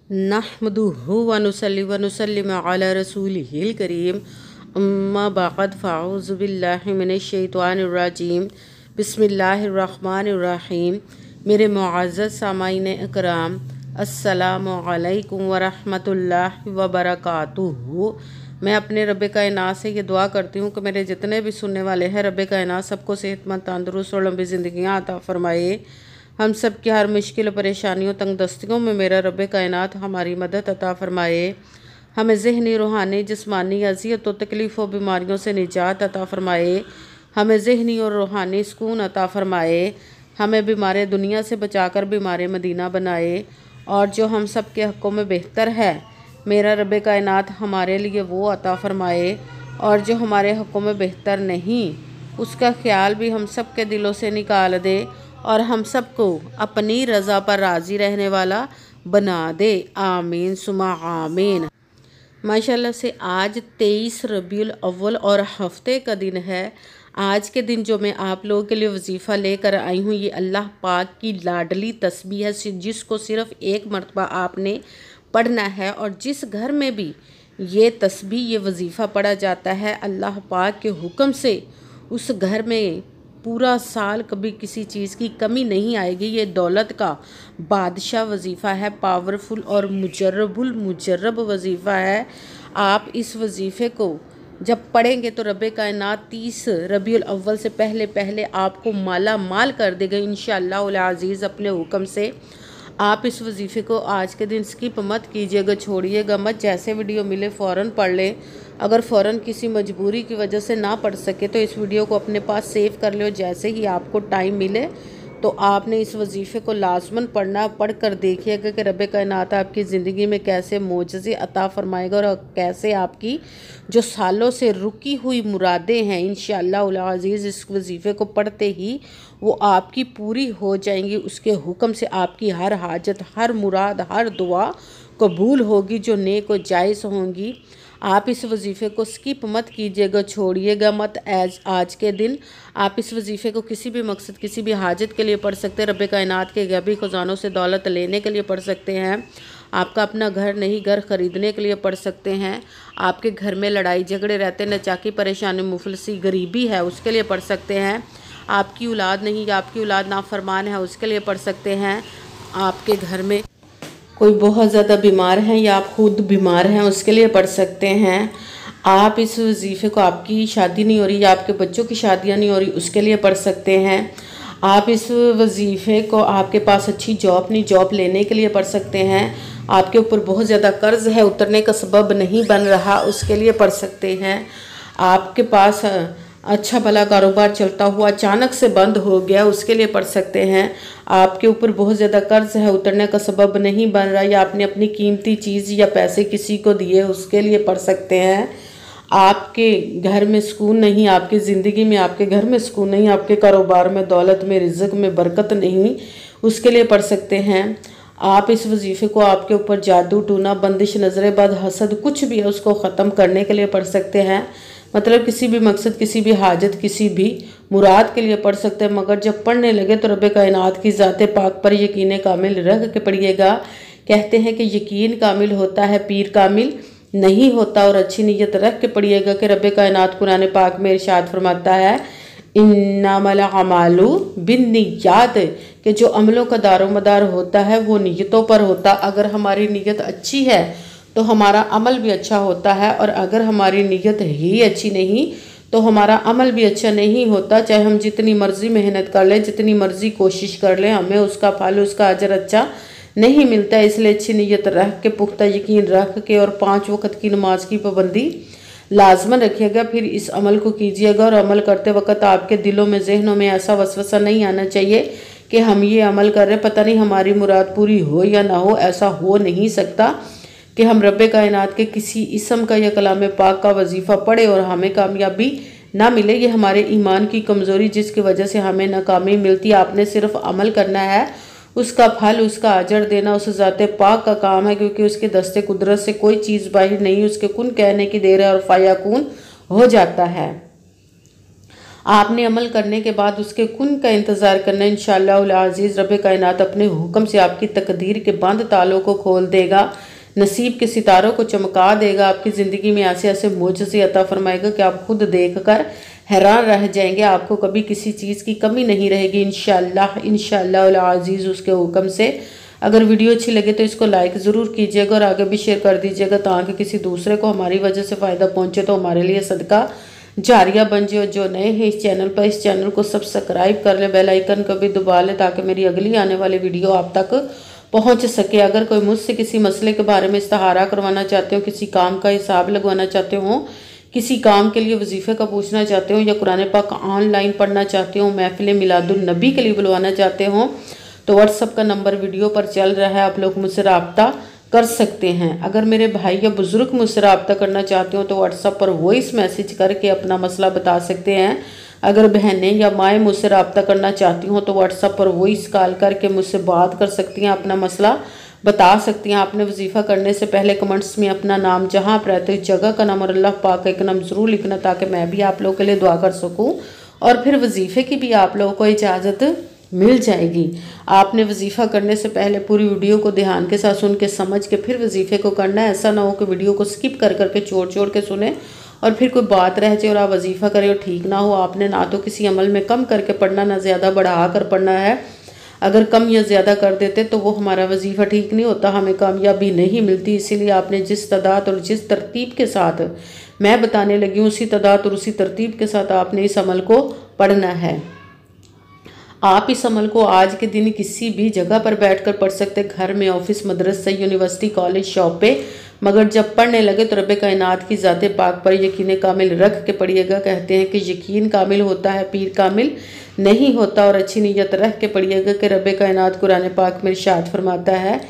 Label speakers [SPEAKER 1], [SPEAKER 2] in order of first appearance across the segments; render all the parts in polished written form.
[SPEAKER 1] नहमदुहु व नुसल्ली व नुसल्लिमु अला रसूलिहिल करीम अम्मा बअद फ़अऊज़ु बिल्लाहि मिनश शैतानिर रजीम बिस्मिल्लाहिर रहमानिर रहीम। मेरे मुअज़्ज़ज़ सामाईन इकराम, अस्सलामु अलैकुम व रहमतुल्लाहि व बरकातुहू। मैं अपने रब कायनात से ये दुआ करती हूँ कि मेरे जितने भी सुनने वाले हैं, रब कायनात सबको सेहतमंद, तंदुरुस्त और लंबी ज़िंदगियाँ अता फ़रमाए। हम सब की हर मुश्किल परेशानियों तंगदस्तियों में मेरा रब कायनात हमारी मदद अता फ़रमाए। हमें ज़हनी, रूहानी, जिस्मानी अज़ियत और तकलीफ़ और बीमारियों से निजात अता फ़रमाए। हमें ज़हनी और रूहानी सुकून अता फ़रमाए। हमें बीमार दुनिया से बचाकर बीमार मदीना बनाए। और जो हम सब के हक़ों में बेहतर है, मेरा रब कायनात हमारे लिए वो अता फ़रमाए। और जो हमारे हक़ों में बेहतर नहीं, उसका ख्याल भी हम सब के दिलों से निकाल दे और हम सबको अपनी रज़ा पर राज़ी रहने वाला बना दे। आमीन सुमा आमीन। माशाल्लाह से आज 23 रबीउल अव्वल और हफ्ते का दिन है। आज के दिन जो मैं आप लोगों के लिए वजीफ़ा लेकर आई हूँ, ये अल्लाह पाक की लाडली तस्बीह है, जिसको सिर्फ़ एक मरतबा आपने पढ़ना है। और जिस घर में भी ये तस्बीह, ये वजीफ़ा पढ़ा जाता है, अल्लाह पाक के हुक्म से उस घर में पूरा साल कभी किसी चीज़ की कमी नहीं आएगी। ये दौलत का बादशाह वजीफ़ा है, पावरफुल और मुजर्रब वजीफ़ा है। आप इस वजीफ़े को जब पढ़ेंगे तो रब कायनात 30 रबीउल अव्वल से पहले पहले आपको माला माल कर देगा इंशाअल्लाह उल अज़ीज़ अपने हुक्म से। आप इस वजीफ़े को आज के दिन स्किप मत कीजिएगा, छोड़िएगा मत। जैसे वीडियो मिले फ़ौरन पढ़ लें। अगर फ़ौरन किसी मजबूरी की वजह से ना पढ़ सके तो इस वीडियो को अपने पास सेव कर लो। जैसे ही आपको टाइम मिले तो आपने इस वजीफ़े को लाजमन पढ़ना। पढ़ कर देखिएगा कि रब कायनात आपकी ज़िंदगी में कैसे मोजज़े अता फ़रमाएगा और कैसे आपकी जो सालों से रुकी हुई मुरादें हैं, इंशाअल्लाह उल अज़ीज़ इस वजीफ़े को पढ़ते ही वो आपकी पूरी हो जाएंगी। उसके हुक्म से आपकी हर हाजत, हर मुराद, हर दुआ कबूल होगी जो नेक व जायज़ होंगी। आप इस वजीफ़े को स्किप मत कीजिएगा, छोड़िएगा मत। आज के दिन आप इस वजीफ़े को किसी भी मकसद, किसी भी हाजत के लिए पढ़ सकते हैं। रब कायनात के गैबी ख़ज़ानों से दौलत लेने के लिए पढ़ सकते हैं। आपका अपना घर नहीं, घर ख़रीदने के लिए पढ़ सकते हैं। आपके घर में लड़ाई झगड़े रहते, नचाकी परेशानी, मुफलसी, गरीबी है, उसके लिए पढ़ सकते हैं। आपकी औलाद नहीं, आपकी औलाद नाफरमान है, उसके लिए पढ़ सकते हैं। आपके घर में कोई बहुत ज़्यादा बीमार है या आप खुद बीमार हैं, उसके लिए पढ़ सकते हैं। आप इस वजीफ़े को, आपकी शादी नहीं हो रही या आपके बच्चों की शादियां नहीं हो रही, उसके लिए पढ़ सकते हैं। आप इस वजीफ़े को, आपके पास अच्छी जॉब नहीं, जॉब लेने के लिए पढ़ सकते हैं। आपके ऊपर बहुत ज़्यादा कर्ज़ है, उतरने का सबब नहीं बन रहा, उसके लिए पढ़ सकते हैं। आपके पास अच्छा भला कारोबार चलता हुआ अचानक से बंद हो गया, उसके लिए पढ़ सकते हैं। आपके ऊपर बहुत ज़्यादा कर्ज है, उतरने का सबब नहीं बन रहा, या आपने अपनी कीमती चीज़ या पैसे किसी को दिए, उसके लिए पढ़ सकते हैं। आपके घर में सुकून नहीं, आपकी ज़िंदगी में आपके घर में सुकून नहीं, आपके कारोबार में, दौलत में, रिज़्क़ में बरकत नहीं, उसके लिए पढ़ सकते हैं। आप इस वजीफ़े को, आपके ऊपर जादू टूना, बंदिश, नज़र बद, हसद कुछ भी है, उसको ख़त्म करने के लिए पढ़ सकते हैं। मतलब किसी भी मकसद, किसी भी हाजत, किसी भी मुराद के लिए पढ़ सकते हैं। मगर जब पढ़ने लगे तो रब कायनात की ज़ात पाक पर यकीन कामिल रख के पढ़िएगा। कहते हैं कि यकीन कामिल होता है, पीर कामिल नहीं होता। और अच्छी नीयत रख के पढ़िएगा कि रब कायनात कुरान पाक में इरशाद फरमाता है, इन्नमल अमालु बिन्नियात, कि जो अमलों का दारोमदार होता है वो नीयतों पर होता। अगर हमारी नीयत अच्छी है तो हमारा अमल भी अच्छा होता है, और अगर हमारी नीयत ही अच्छी नहीं तो हमारा अमल भी अच्छा नहीं होता। चाहे हम जितनी मर्जी मेहनत कर लें, जितनी मर्जी कोशिश कर लें, हमें उसका फल, उसका अजर अच्छा नहीं मिलता। इसलिए अच्छी नीयत रख के, पुख्ता यकीन रख के, और 5 वक्त की नमाज की पाबंदी लाजमन रखिएगा। फिर इस अमल को कीजिएगा। और अमल करते वक्त आपके दिलों में, जहनों में ऐसा वसवसा नहीं आना चाहिए कि हम ये अमल कर रहे हैं, पता नहीं हमारी मुराद पूरी हो या ना हो। ऐसा हो नहीं सकता कि हम रब कायनात के किसी इसम का या कलाम पाक का वजीफ़ा पढ़े और हमें कामयाबी ना मिले। ये हमारे ईमान की कमज़ोरी, जिसकी वजह से हमें नाकामी मिलती है। आपने सिर्फ अमल करना है, उसका फल, उसका अजर देना उस ज़ात पाक का काम है, क्योंकि उसके दस्ते कुदरत से कोई चीज़ बाहर नहीं, उसके कुन कहने की देर है और फायाकून हो जाता है। आपने अमल करने के बाद उसके कुन का इंतज़ार करना। इंशाअल्लाह उल अज़ीज़ रब कायनात अपने हुक्म से आपकी तकदीर के बंद तालों को खोल देगा, नसीब के सितारों को चमका देगा, आपकी ज़िंदगी में ऐसे ऐसे मोजज़े अता फरमाएगा कि आप खुद देख कर हैरान रह जाएंगे। आपको कभी किसी चीज़ की कमी नहीं रहेगी इंशाअल्लाह उल अज़ीज़ उसके हुक्म से। अगर वीडियो अच्छी लगे तो इसको लाइक ज़रूर कीजिएगा और आगे भी शेयर कर दीजिएगा ताकि किसी दूसरे को हमारी वजह से फ़ायदा पहुँचे तो हमारे लिए सदका जारिया बन जाए। जो नए हैं इस चैनल पर, इस चैनल को सब्सक्राइब कर ले, बेल आइकन को भी दबा ले ताकि मेरी अगली आने वाली वीडियो आप तक पहुंच सके। अगर कोई मुझसे किसी मसले के बारे में इस्तिहारा करवाना चाहते हो, किसी काम का हिसाब लगवाना चाहते हो, किसी काम के लिए वजीफ़े का पूछना चाहते हो या कुरान पाक ऑनलाइन पढ़ना चाहते हो, महफिल मिलादुन नबी के लिए बुलवाना चाहते हो तो व्हाट्सअप का नंबर वीडियो पर चल रहा है, आप लोग मुझसे रब्ता कर सकते हैं। अगर मेरे भाई या बुज़ुर्ग मुझसे रब्ता करना चाहते हो तो व्हाट्सअप पर वॉइस मैसेज करके अपना मसला बता सकते हैं। अगर बहनें या माएँ मुझसे रब्ता करना चाहती हों तो व्हाट्सअप पर वॉइस कॉल करके मुझसे बात कर सकती हैं, अपना मसला बता सकती हैं। आपने वजीफ़ा करने से पहले कमेंट्स में अपना नाम, जहाँ आप रहते हो जगह का नाम और अल्लाह पाक का एक नाम ज़रूर लिखना ताकि मैं भी आप लोगों के लिए दुआ कर सकूँ और फिर वजीफ़े की भी आप लोगों को इजाज़त मिल जाएगी। आपने वजीफ़ा करने से पहले पूरी वीडियो को ध्यान के साथ सुन के समझ के फिर वजीफ़े को करना है। ऐसा ना हो कि वीडियो को स्किप कर करके छोड़ के सुने और फिर कोई बात रह जाए और आप वजीफ़ा करें और ठीक ना हो। आपने ना तो किसी अमल में कम करके पढ़ना, ना ज़्यादा बढ़ा कर पढ़ना है। अगर कम या ज़्यादा कर देते तो वो हमारा वजीफ़ा ठीक नहीं होता, हमें कामयाबी नहीं मिलती। इसीलिए आपने जिस तादाद और जिस तरतीब के साथ मैं बताने लगी हूँ उसी तादाद और उसी तरतीब के साथ आपने इस अमल को पढ़ना है। आप इस अमल को आज के दिन किसी भी जगह पर बैठकर पढ़ सकते, घर में, ऑफिस, मदरसे, यूनिवर्सिटी, कॉलेज, शॉप पे, मगर जब पढ़ने लगे तो रब कायनात की ज़ात पाक पर यकीन कामिल रख के पढ़िएगा। कहते हैं कि यकीन कामिल होता है, पीर कामिल नहीं होता। और अच्छी नीयत रख के पढ़िएगा कि रब कायनात कुरान पाक में इरशाद फरमाता है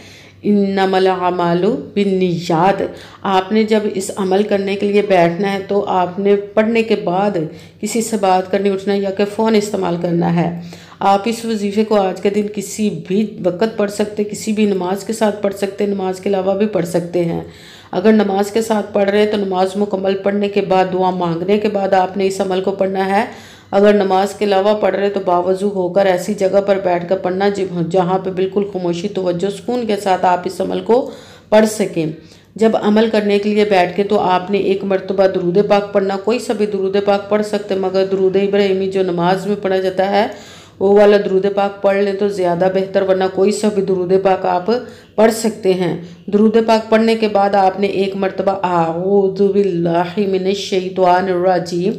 [SPEAKER 1] इन्नमल अमालु बिन्नियात। आपने जब इस अमल करने के लिए बैठना है तो आपने पढ़ने के बाद किसी से बात करनी, उठना या कि फ़ोन इस्तेमाल करना है। आप इस वजीफ़े को आज के दिन किसी भी वक्त पढ़ सकते, किसी भी नमाज के साथ पढ़ सकते, नमाज के अलावा भी पढ़ सकते हैं। अगर नमाज के साथ पढ़ रहे हैं तो नमाज मुकम्मल पढ़ने के बाद, दुआ मांगने के बाद आपने इस अमल को पढ़ना है। अगर नमाज के अलावा पढ़ रहे तो बावजू होकर ऐसी जगह पर बैठ कर पढ़ना जहाँ पे बिल्कुल खामोशी, तवज्जो, सुकून के साथ आप इस अमल को पढ़ सकें। जब अमल करने के लिए बैठ के तो आपने एक मरतबा दुरूद पाक पढ़ना, कोई सा भी दुरूद पाक पढ़ सकते, मगर दुरूद इब्राहिमी जो नमाज में पढ़ा जाता है वो वाला दुरूद पाक पढ़ लें तो ज़्यादा बेहतर, वरना कोई सा भी दुरूद पाक आप पढ़ सकते हैं। दुरूद पाक पढ़ने के बाद आपने एक मरतबा आऊज़ु बिल्लाहि मिनश शैतानिर रजीम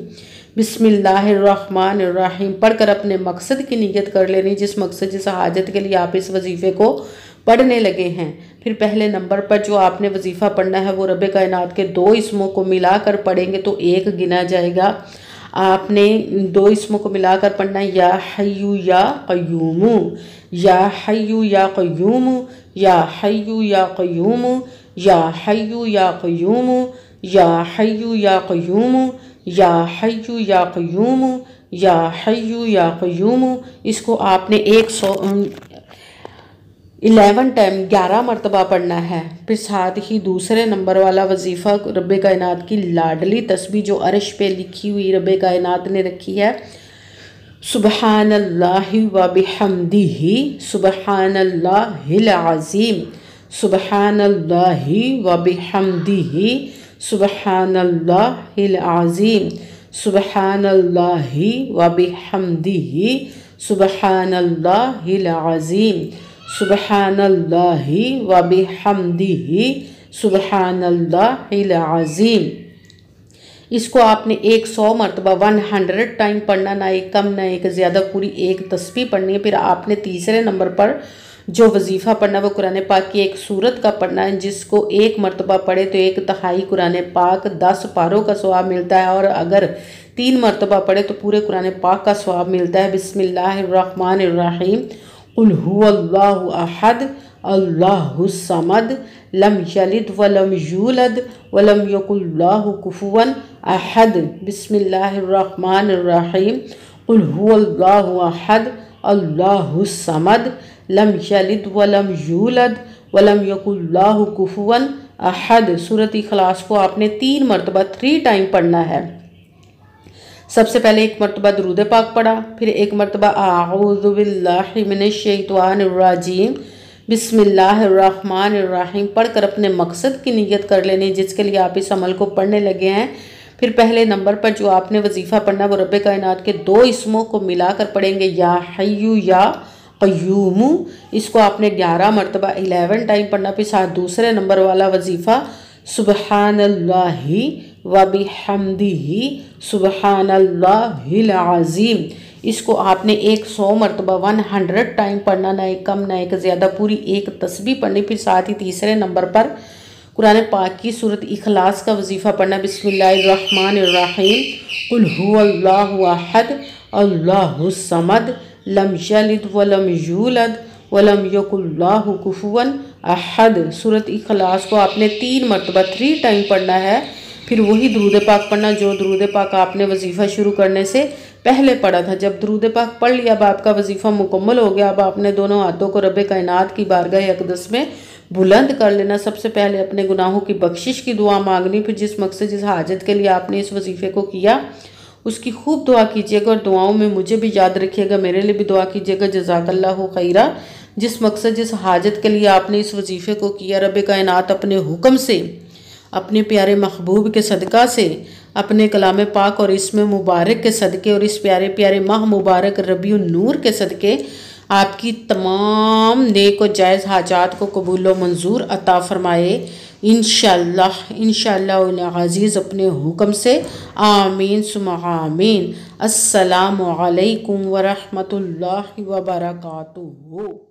[SPEAKER 1] बिस्मिल्लाहिर्रहमानिर्रहीम पढ़कर अपने मकसद की नीयत कर लेनी, जिस मकसद, जिस हाजत के लिए आप इस वजीफ़े को पढ़ने लगे हैं। फिर पहले नंबर पर जो आपने वजीफ़ा पढ़ना है वो रब कायनात के 2 इसमों को मिलाकर पढ़ेंगे तो 1 गिना जाएगा। आपने 2 इसमों को मिलाकर पढ़ना है, या हय्यू या क़य्यूमु, या हय्यू या क़य्यूमु, या हय्यू या क़य्यूमु, या हय्यू या क़य्यूमु, या हय्यू या क़य्यूमु, या हय्यू या क़य्यूमु, या हय्यू या क़य्यूमु। इसको आपने 11 टाइम 11 मरतबा पढ़ना है। फिर साथ ही दूसरे नंबर वाला वजीफ़ा रब कायनात की लाडली तस्बीह जो अर्श पे लिखी हुई रब कायनात ने रखी है, सुबहानल्लाहि व बिहम्दिही सुबहानल्लाहिल अज़ीम, सुबहानल्लाहि व बिहम्दिही सुबहानल्लाहिल अज़ीम, सुबहानल्लाहि व बिहम्दिही सुबहानल्लाहिल अज़ीम, सुबहानल्लाहि व बिहम्दिही सुबहानल्लाहिल अज़ीम। इसको आपने 100 मरतबा 100 टाइम पढ़ना, ना एक कम ना एक ज़्यादा, पूरी एक तस्बीह पढ़नी है। फिर आपने तीसरे नंबर पर जो वजीफ़ा पढ़ना वो कुरान पाक की एक सूरत का पढ़ना है, जिसको 1 मरतबा पढ़े तो 1/3 कुरान पाक 10 पारों का सवाब मिलता है, और अगर 3 मरतबा पढ़े तो पूरे कुरान पाक का सवाब मिलता है। बिस्मिल्लाहिर्रहमानिर्रहीम कुल हुवल्लाहु अहद अल्लाहुस समद लम यलिद वलम यूलद वलम यकुल लहु कुफुवन अहद। बिस्मिल्लाहिर्रहमानिर्रहीम कुल हुवल्लाहु अहद अल्लाहुस समद लम यलिद वलम यूलद वलम यकुल लहु कुफुवन अहद। सूरत इखलास को आपने 3 मरतबा 3 टाइम पढ़ना है। सबसे पहले एक मरतबा दुरूद पाक पढ़ा, फिर एक मरतबा आऊज़ु बिल्लाहि मिनश शैतानिर रजीम बिस्मिल्लाहिर्रहमानिर्रहीम पढ़कर अपने मकसद की नीयत कर लेनी जिसके लिए आप इस अमल को पढ़ने लगे हैं। फिर पहले नंबर पर जो आपने वजीफ़ा पढ़ना वो रब्बे कायनात के 2 इसमों को मिलाकर पढ़ेंगे, या हय्यू या क़य्यूमु। इसको आपने 11 मरतबा 11 टाइम पढ़ना। फिर साथ दूसरे नंबर वाला वजीफ़ा सुबहानल्लाहि व बिहम्दिही सुबहानल्लाहिल अज़ीम, इसको आपने 100 मरतबा 100 टाइम पढ़ना, ना एक कम ना एक ज़्यादा, पूरी एक तस्बीह पढ़नी। फिर साथ ही तीसरे नंबर पर कुरान पाक की सूरत इखलास का वजीफ़ा पढ़ना, बिस्मिल्लाहिर्रहमानिर्रहीम कुल हुवल्लाहु अहद अल्लाहुस समद लम यलिद वलम यूलद वलम यकुल्लाहु कुफुवन अहद। सूरत इखलास को आपने 3 मरतबा 3 टाइम पढ़ना है। फिर वही दुरूद पाक पढ़ना जो दुरूद पाक आपने वजीफ़ा शुरू करने से पहले पढ़ा था। जब दुरूद पाक पढ़ लिया, अब आपका वजीफ़ा मुकम्मल हो गया। अब आपने दोनों हाथों को रब्बे कायनात की बारगाह अक़दस में बुलंद कर लेना। सबसे पहले अपने गुनाहों की बख्शिश की दुआ मांगनी। फिर जिस मकसद जिस हाजत के लिए आपने इस वजीफ़े को किया उसकी खूब दुआ कीजिएगा और दुआओं में मुझे भी याद रखिएगा, मेरे लिए भी दुआ कीजिएगा। जज़ाकल्लाहु खैरा। जिस मकसद जिस हाजत के लिए आपने इस वजीफ़े को किया, रब्बे कायनात अपने हुक्म से, अपने प्यारे महबूब के सदका से, अपने कलाम पाक और इसमें मुबारक के सदक़े और इस प्यारे प्यारे माह मुबारक रबीउन नूर के सदक़े आपकी तमाम नेक और जायज़ हाजात को कबूल व मंजूर अता फ़रमाए इंशाअल्लाह इंशाअल्लाह अज़ीज़ अपने हुक्म से। आमीन सुम्मा आमीन। अस्सलामु अलैकुम व रहमतुल्लाहि व बरकातुहू।